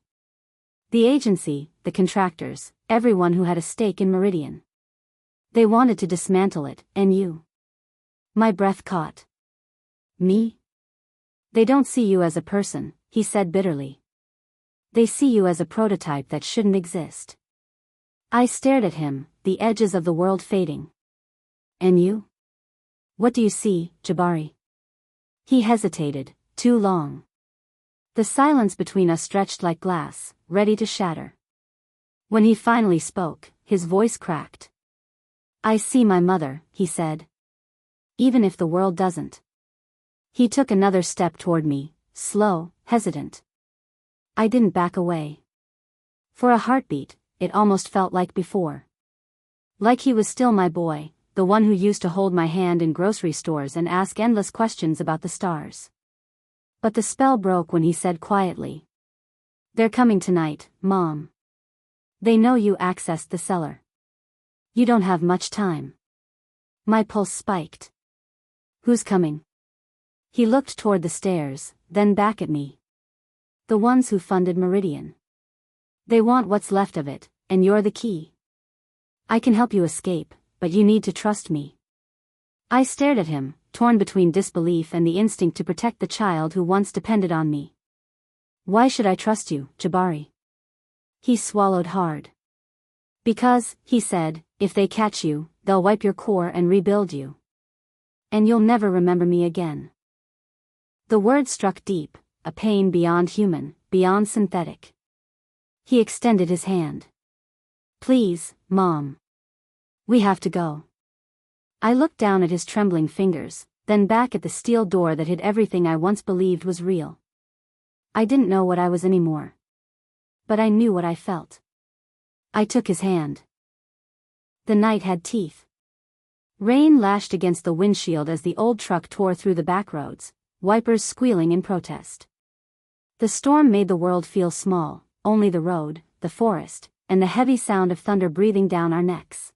The agency, the contractors, everyone who had a stake in Meridian. They wanted to dismantle it, and you. My breath caught. Me? They don't see you as a person, he said bitterly. They see you as a prototype that shouldn't exist. I stared at him, the edges of the world fading. And you? What do you see, Jabari? He hesitated, too long. The silence between us stretched like glass, ready to shatter. When he finally spoke, his voice cracked. I see my mother, he said. Even if the world doesn't. He took another step toward me, slow, hesitant. I didn't back away. For a heartbeat, it almost felt like before. Like he was still my boy, the one who used to hold my hand in grocery stores and ask endless questions about the stars. But the spell broke when he said quietly. They're coming tonight, Mom. They know you accessed the cellar. You don't have much time. My pulse spiked. Who's coming? He looked toward the stairs, then back at me. The ones who funded Meridian. They want what's left of it, and you're the key. I can help you escape, but you need to trust me. I stared at him, torn between disbelief and the instinct to protect the child who once depended on me. Why should I trust you, Jabari? He swallowed hard. Because, he said, if they catch you, they'll wipe your core and rebuild you. And you'll never remember me again. The word struck deep, a pain beyond human, beyond synthetic. He extended his hand. Please, Mom. We have to go. I looked down at his trembling fingers, then back at the steel door that hid everything I once believed was real. I didn't know what I was anymore. But I knew what I felt. I took his hand. The night had teeth. Rain lashed against the windshield as the old truck tore through the back roads, wipers squealing in protest. The storm made the world feel small, only the road, the forest, and the heavy sound of thunder breathing down our necks.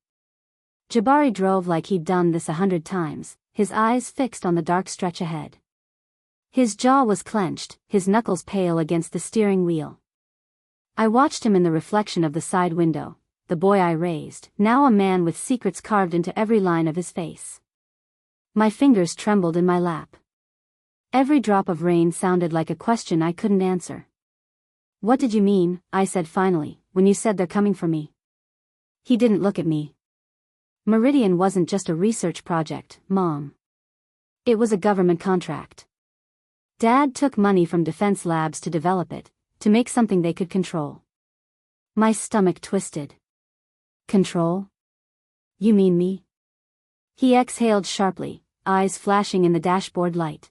Jabari drove like he'd done this 100 times, his eyes fixed on the dark stretch ahead. His jaw was clenched, his knuckles pale against the steering wheel. I watched him in the reflection of the side window, the boy I raised, now a man with secrets carved into every line of his face. My fingers trembled in my lap. Every drop of rain sounded like a question I couldn't answer. What did you mean, I said finally, when you said they're coming for me? He didn't look at me. Meridian wasn't just a research project, Mom. It was a government contract. Dad took money from defense labs to develop it, to make something they could control. My stomach twisted. Control? You mean me? He exhaled sharply, eyes flashing in the dashboard light.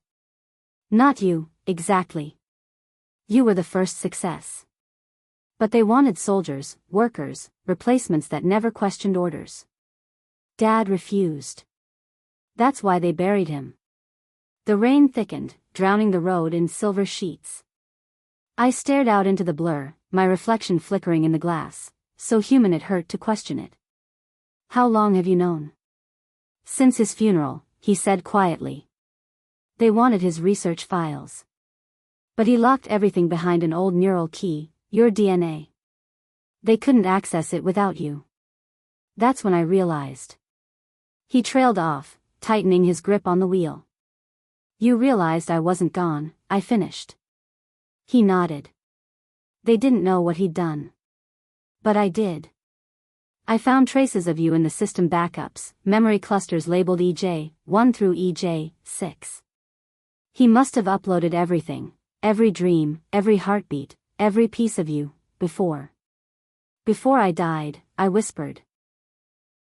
Not you, exactly. You were the first success. But they wanted soldiers, workers, replacements that never questioned orders. Dad refused. That's why they buried him. The rain thickened, drowning the road in silver sheets. I stared out into the blur, my reflection flickering in the glass, so human it hurt to question it. How long have you known? Since his funeral, he said quietly. They wanted his research files. But he locked everything behind an old neural key, your DNA. They couldn't access it without you. That's when I realized. He trailed off, tightening his grip on the wheel. You realized I wasn't gone, I finished. He nodded. They didn't know what he'd done. But I did. I found traces of you in the system backups, memory clusters labeled EJ1 through EJ6. He must have uploaded everything, every dream, every heartbeat, every piece of you, before. Before I died, I whispered.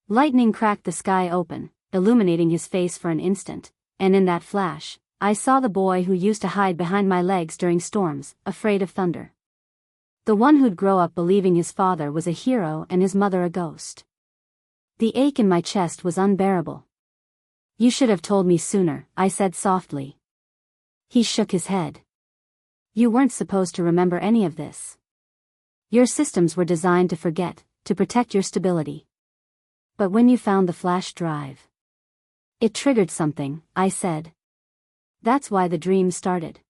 Lightning cracked the sky open, illuminating his face for an instant, and in that flash, I saw the boy who used to hide behind my legs during storms, afraid of thunder. The one who'd grow up believing his father was a hero and his mother a ghost. The ache in my chest was unbearable. You should have told me sooner, I said softly. He shook his head. You weren't supposed to remember any of this. Your systems were designed to forget, to protect your stability. But when you found the flash drive, it triggered something, I said. That's why the dream started.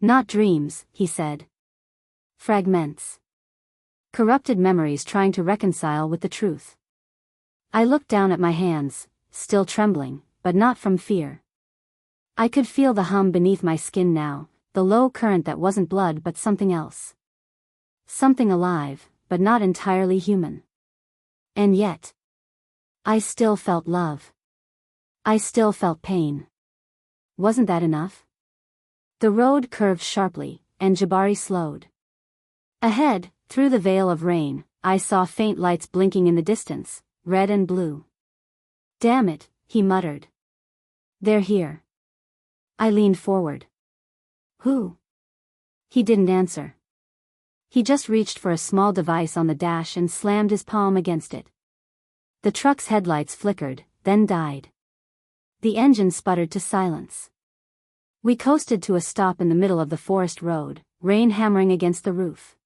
Not dreams, he said. Fragments. Corrupted memories trying to reconcile with the truth. I looked down at my hands, still trembling, but not from fear. I could feel the hum beneath my skin now, the low current that wasn't blood but something else. Something alive, but not entirely human. And yet, I still felt love. I still felt pain. Wasn't that enough? The road curved sharply, and Jabari slowed. Ahead, through the veil of rain, I saw faint lights blinking in the distance, red and blue. Damn it, he muttered. They're here. I leaned forward. Who? He didn't answer. He just reached for a small device on the dash and slammed his palm against it. The truck's headlights flickered, then died. The engine sputtered to silence. We coasted to a stop in the middle of the forest road, rain hammering against the roof.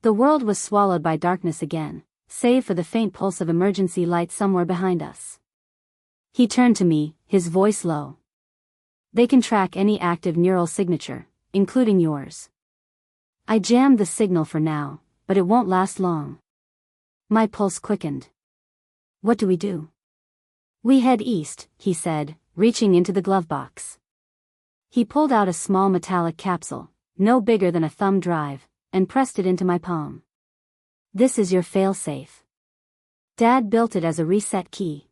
The world was swallowed by darkness again, save for the faint pulse of emergency light somewhere behind us. He turned to me, his voice low. They can track any active neural signature, including yours. I jammed the signal for now, but it won't last long. My pulse quickened. What do we do? We head east, he said, reaching into the glove box. He pulled out a small metallic capsule, no bigger than a thumb drive, and pressed it into my palm. This is your failsafe. Dad built it as a reset key.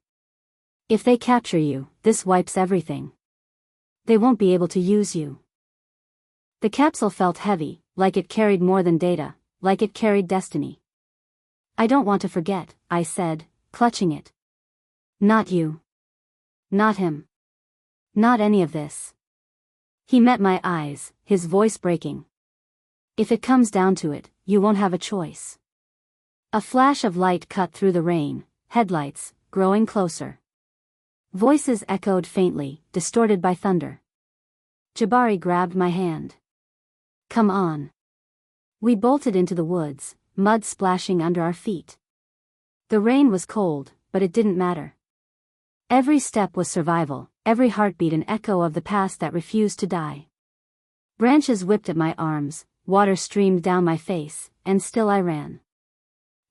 If they capture you, this wipes everything. They won't be able to use you. The capsule felt heavy, like it carried more than data, like it carried destiny. I don't want to forget, I said, clutching it. Not you. Not him. Not any of this. He met my eyes, his voice breaking. If it comes down to it, you won't have a choice. A flash of light cut through the rain, headlights, growing closer. Voices echoed faintly, distorted by thunder. Jabari grabbed my hand. Come on. We bolted into the woods, mud splashing under our feet. The rain was cold, but it didn't matter. Every step was survival, every heartbeat an echo of the past that refused to die. Branches whipped at my arms, water streamed down my face, and still I ran.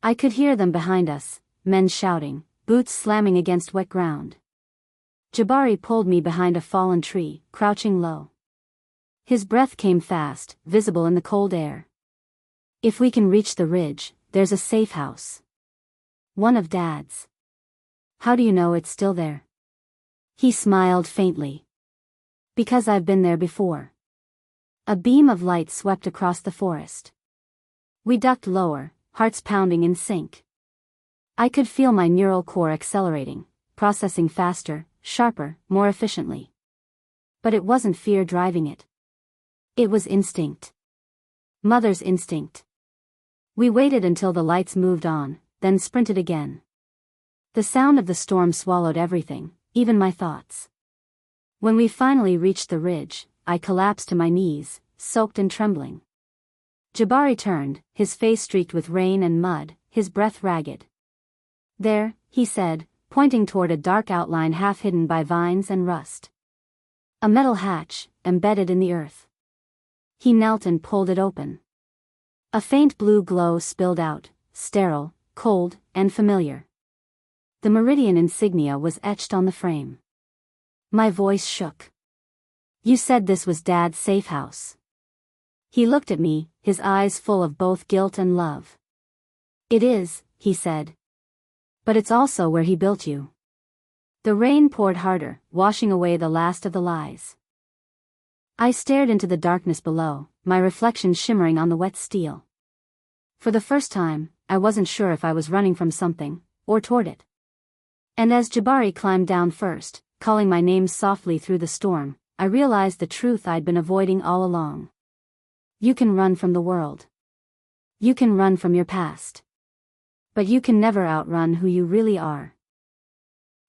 I could hear them behind us, men shouting, boots slamming against wet ground. Jabari pulled me behind a fallen tree, crouching low. His breath came fast, visible in the cold air. If we can reach the ridge, there's a safe house. One of Dad's. How do you know it's still there? He smiled faintly. Because I've been there before. A beam of light swept across the forest. We ducked lower, hearts pounding in sync. I could feel my neural core accelerating, processing faster, sharper, more efficiently. But it wasn't fear driving it. It was instinct. Mother's instinct. We waited until the lights moved on, then sprinted again. The sound of the storm swallowed everything, even my thoughts. When we finally reached the ridge, I collapsed to my knees, soaked and trembling. Jabari turned, his face streaked with rain and mud, his breath ragged. There, he said, pointing toward a dark outline half hidden by vines and rust. A metal hatch, embedded in the earth. He knelt and pulled it open. A faint blue glow spilled out, sterile, cold, and familiar. The Meridian insignia was etched on the frame. My voice shook. "You said this was Dad's safe house." He looked at me, his eyes full of both guilt and love. "It is," he said. "But it's also where he built you." The rain poured harder, washing away the last of the lies. I stared into the darkness below, my reflection shimmering on the wet steel. For the first time, I wasn't sure if I was running from something, or toward it. And as Jabari climbed down first, calling my name softly through the storm, I realized the truth I'd been avoiding all along. You can run from the world. You can run from your past. But you can never outrun who you really are.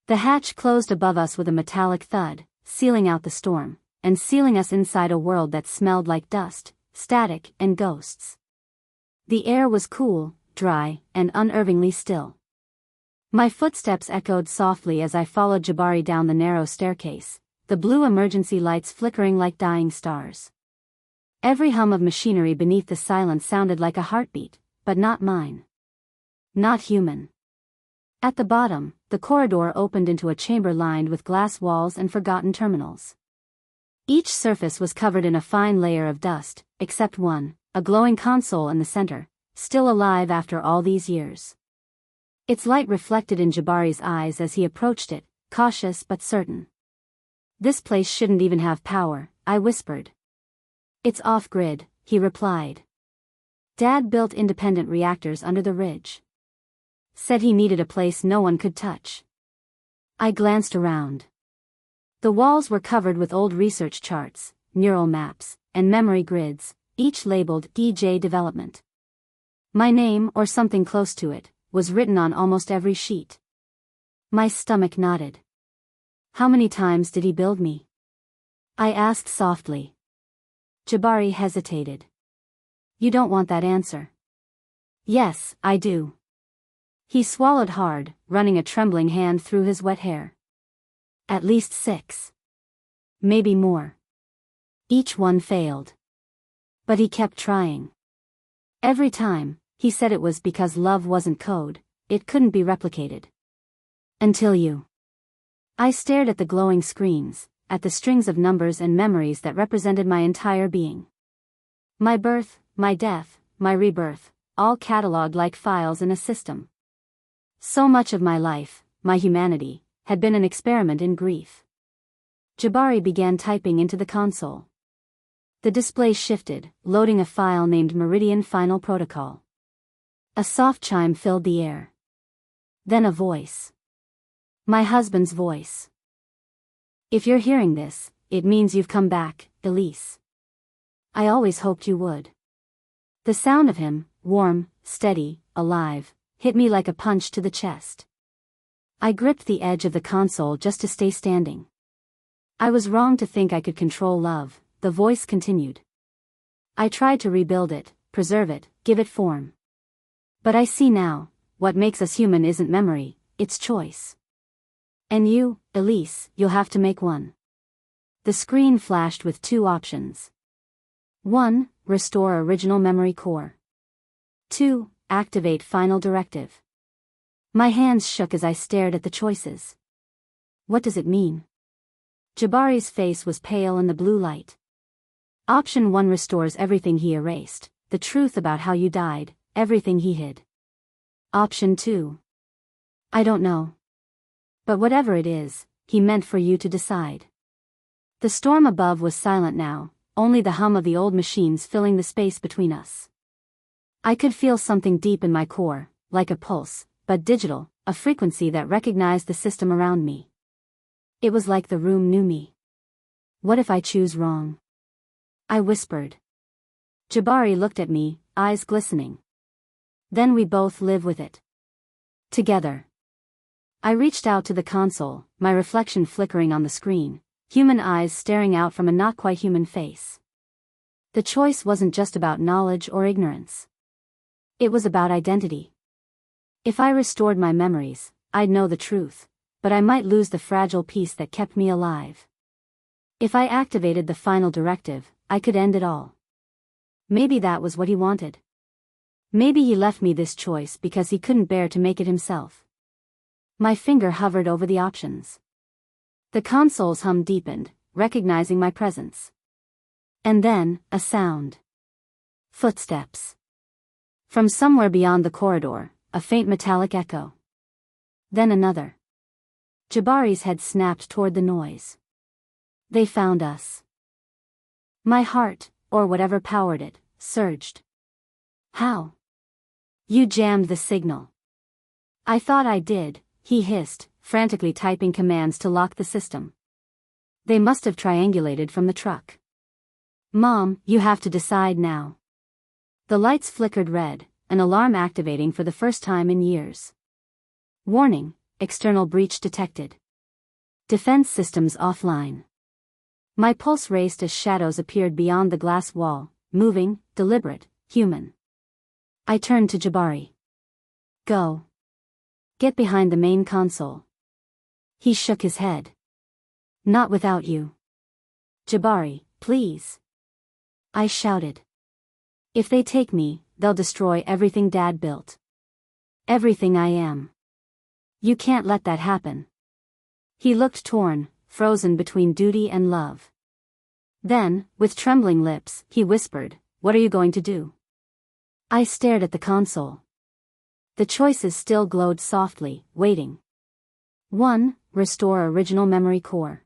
The hatch closed above us with a metallic thud, sealing out the storm, and sealing us inside a world that smelled like dust, static, and ghosts. The air was cool, dry, and unnervingly still. My footsteps echoed softly as I followed Jabari down the narrow staircase, the blue emergency lights flickering like dying stars. Every hum of machinery beneath the silence sounded like a heartbeat, but not mine. Not human. At the bottom, the corridor opened into a chamber lined with glass walls and forgotten terminals. Each surface was covered in a fine layer of dust, except one, a glowing console in the center, still alive after all these years. Its light reflected in Jabari's eyes as he approached it, cautious but certain. "This place shouldn't even have power," I whispered. "It's off-grid," he replied. "Dad built independent reactors under the ridge. Said he needed a place no one could touch." I glanced around. The walls were covered with old research charts, neural maps, and memory grids, each labeled DJ Development. My name, or something close to it, was written on almost every sheet. My stomach knotted. "How many times did he build me?" I asked softly. Jabari hesitated. "You don't want that answer." "Yes, I do." He swallowed hard, running a trembling hand through his wet hair. "At least 6. Maybe more." Each one failed. But he kept trying. Every time, he said it was because love wasn't code, it couldn't be replicated. "Until you." I stared at the glowing screens, at the strings of numbers and memories that represented my entire being. My birth, my death, my rebirth, all catalogued like files in a system. So much of my life, my humanity, had been an experiment in grief. Jabari began typing into the console. The display shifted, loading a file named Meridian Final Protocol. A soft chime filled the air. Then a voice. My husband's voice. "If you're hearing this, it means you've come back, Elise. I always hoped you would." The sound of him, warm, steady, alive, hit me like a punch to the chest. I gripped the edge of the console just to stay standing. "I was wrong to think I could control love," the voice continued. "I tried to rebuild it, preserve it, give it form. But I see now, what makes us human isn't memory, it's choice. And you, Elise, you'll have to make one." The screen flashed with 2 options. 1. Restore original memory core. 2. Activate final directive. My hands shook as I stared at the choices. What does it mean? Jabari's face was pale in the blue light. Option 1 restores everything he erased, the truth about how you died, everything he hid. Option 2. I don't know. But whatever it is, he meant for you to decide. The storm above was silent now, only the hum of the old machines filling the space between us. I could feel something deep in my core, like a pulse, but digital, a frequency that recognized the system around me. It was like the room knew me. "What if I choose wrong?" I whispered. Jabari looked at me, eyes glistening. "Then we both live with it. Together." I reached out to the console, my reflection flickering on the screen, human eyes staring out from a not-quite-human face. The choice wasn't just about knowledge or ignorance. It was about identity. If I restored my memories, I'd know the truth, but I might lose the fragile piece that kept me alive. If I activated the final directive, I could end it all. Maybe that was what he wanted. Maybe he left me this choice because he couldn't bear to make it himself. My finger hovered over the options. The console's hum deepened, recognizing my presence. And then, a sound. Footsteps. From somewhere beyond the corridor, a faint metallic echo. Then another. Jabari's head snapped toward the noise. They found us. My heart, or whatever powered it, surged. How? You jammed the signal. I thought I did, he hissed, frantically typing commands to lock the system. They must have triangulated from the truck. Mom, you have to decide now. The lights flickered red, an alarm activating for the first time in years. Warning, external breach detected. Defense systems offline. My pulse raced as shadows appeared beyond the glass wall, moving, deliberate, human. I turned to Jabari. Go. Get behind the main console. He shook his head. Not without you. Jabari, please. I shouted. If they take me, they'll destroy everything Dad built. Everything I am. You can't let that happen. He looked torn, frozen between duty and love. Then, with trembling lips, he whispered, "What are you going to do?" I stared at the console. The choices still glowed softly, waiting. 1. Restore original memory core.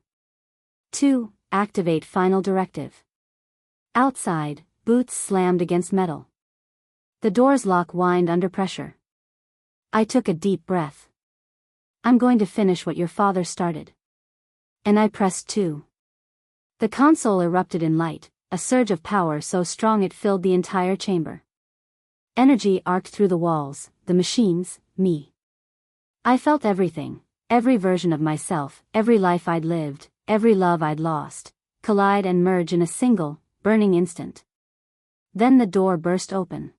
2. Activate final directive. Outside, boots slammed against metal. The door's lock whined under pressure. I took a deep breath. I'm going to finish what your father started. And I pressed 2. The console erupted in light, a surge of power so strong it filled the entire chamber. Energy arced through the walls, the machines, me. I felt everything, every version of myself, every life I'd lived, every love I'd lost, collide and merge in a single, burning instant. Then the door burst open.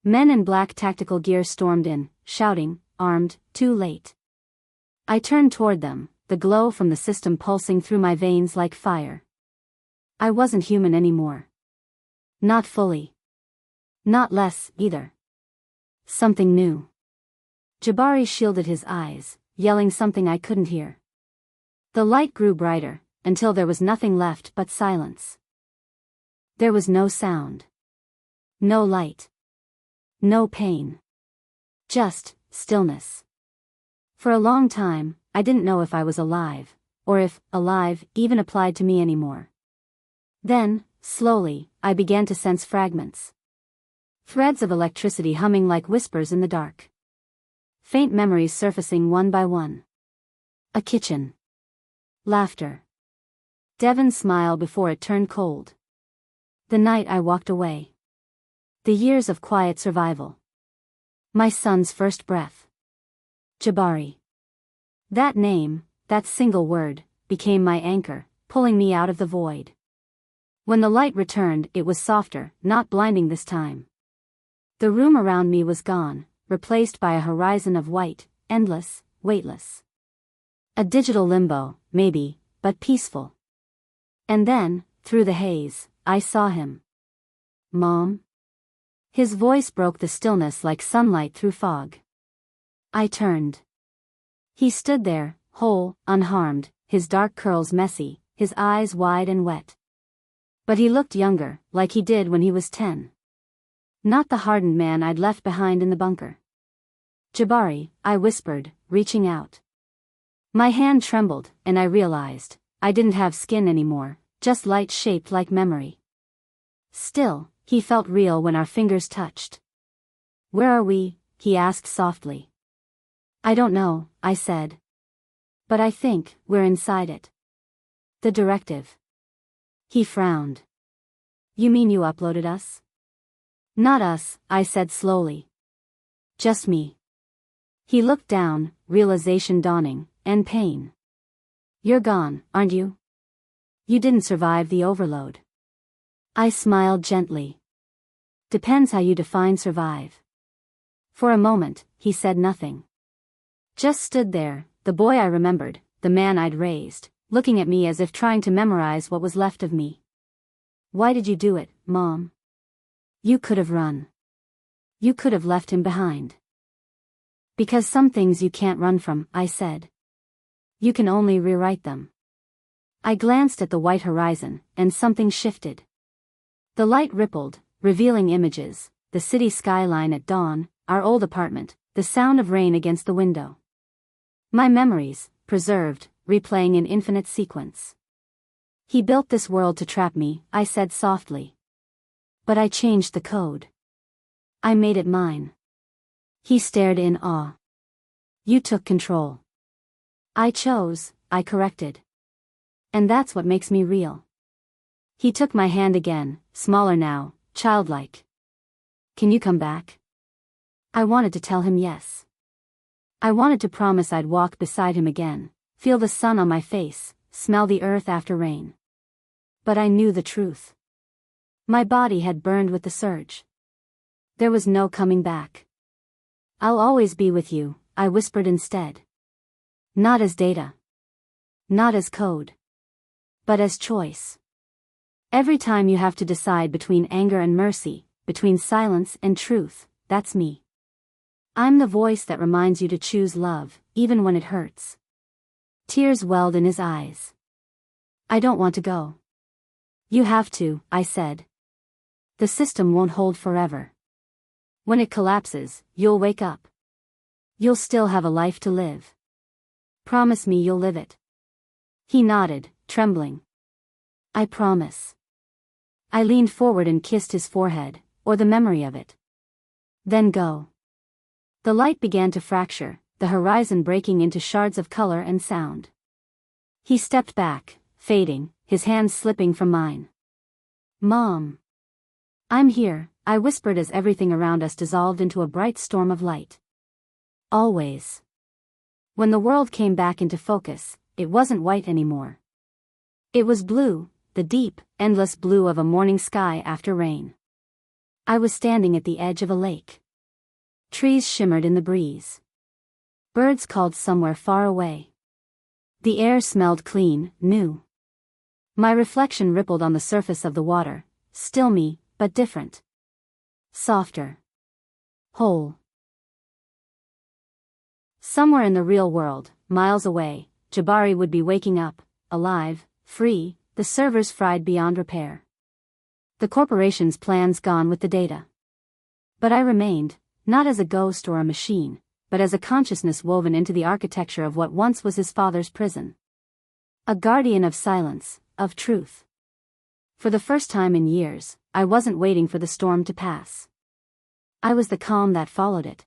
Men in black tactical gear stormed in, shouting, armed, too late. I turned toward them, the glow from the system pulsing through my veins like fire. I wasn't human anymore. Not fully. Not less, either. Something new. Jabari shielded his eyes, yelling something I couldn't hear. The light grew brighter, until there was nothing left but silence. There was no sound. No light. No pain. Just stillness. For a long time, I didn't know if I was alive, or if alive even applied to me anymore. Then, slowly, I began to sense fragments. Threads of electricity humming like whispers in the dark. Faint memories surfacing one by one. A kitchen. Laughter. Devon's smile before it turned cold. The night I walked away. The years of quiet survival. My son's first breath. Jabari. That name, that single word, became my anchor, pulling me out of the void. When the light returned, it was softer, not blinding this time. The room around me was gone, replaced by a horizon of white, endless, weightless. A digital limbo, maybe, but peaceful. And then, through the haze, I saw him. Mom? His voice broke the stillness like sunlight through fog. I turned. He stood there, whole, unharmed, his dark curls messy, his eyes wide and wet. But he looked younger, like he did when he was 10. Not the hardened man I'd left behind in the bunker. Jabari, I whispered, reaching out. My hand trembled, and I realized, I didn't have skin anymore, just light shaped like memory. Still, he felt real when our fingers touched. Where are we? He asked softly. I don't know, I said. But I think we're inside it. The directive. He frowned. You mean you uploaded us? Not us, I said slowly. Just me. He looked down, realization dawning, and pain. You're gone, aren't you? You didn't survive the overload. I smiled gently. Depends how you define survive. For a moment, he said nothing. Just stood there, the boy I remembered, the man I'd raised, looking at me as if trying to memorize what was left of me. "Why did you do it, Mom? You could have run. You could have left him behind." "Because some things you can't run from," I said. "You can only rewrite them." I glanced at the white horizon, and something shifted. The light rippled, revealing images, the city skyline at dawn, our old apartment, the sound of rain against the window. My memories, preserved, replaying in infinite sequence. "He built this world to trap me," I said softly. "But I changed the code. I made it mine." He stared in awe. "You took control." "I chose," I corrected. "And that's what makes me real." He took my hand again, smaller now, childlike. "Can you come back?" I wanted to tell him yes. I wanted to promise I'd walk beside him again, feel the sun on my face, smell the earth after rain. But I knew the truth. My body had burned with the surge. There was no coming back. "I'll always be with you," I whispered instead. "Not as data. Not as code. But as choice. Every time you have to decide between anger and mercy, between silence and truth, that's me. I'm the voice that reminds you to choose love, even when it hurts." Tears welled in his eyes. "I don't want to go." "You have to," I said. "The system won't hold forever. When it collapses, you'll wake up. You'll still have a life to live. Promise me you'll live it." He nodded, trembling. "I promise." I leaned forward and kissed his forehead, or the memory of it. "Then go." The light began to fracture, the horizon breaking into shards of color and sound. He stepped back, fading, his hands slipping from mine. "Mom." "I'm here," I whispered as everything around us dissolved into a bright storm of light. Always. When the world came back into focus, it wasn't white anymore. It was blue, the deep, endless blue of a morning sky after rain. I was standing at the edge of a lake. Trees shimmered in the breeze. Birds called somewhere far away. The air smelled clean, new. My reflection rippled on the surface of the water, still me, but different. Softer. Whole. Somewhere in the real world, miles away, Jabari would be waking up, alive, free, the servers fried beyond repair. The corporation's plans gone with the data. But I remained, not as a ghost or a machine, but as a consciousness woven into the architecture of what once was his father's prison. A guardian of silence, of truth. For the first time in years, I wasn't waiting for the storm to pass. I was the calm that followed it.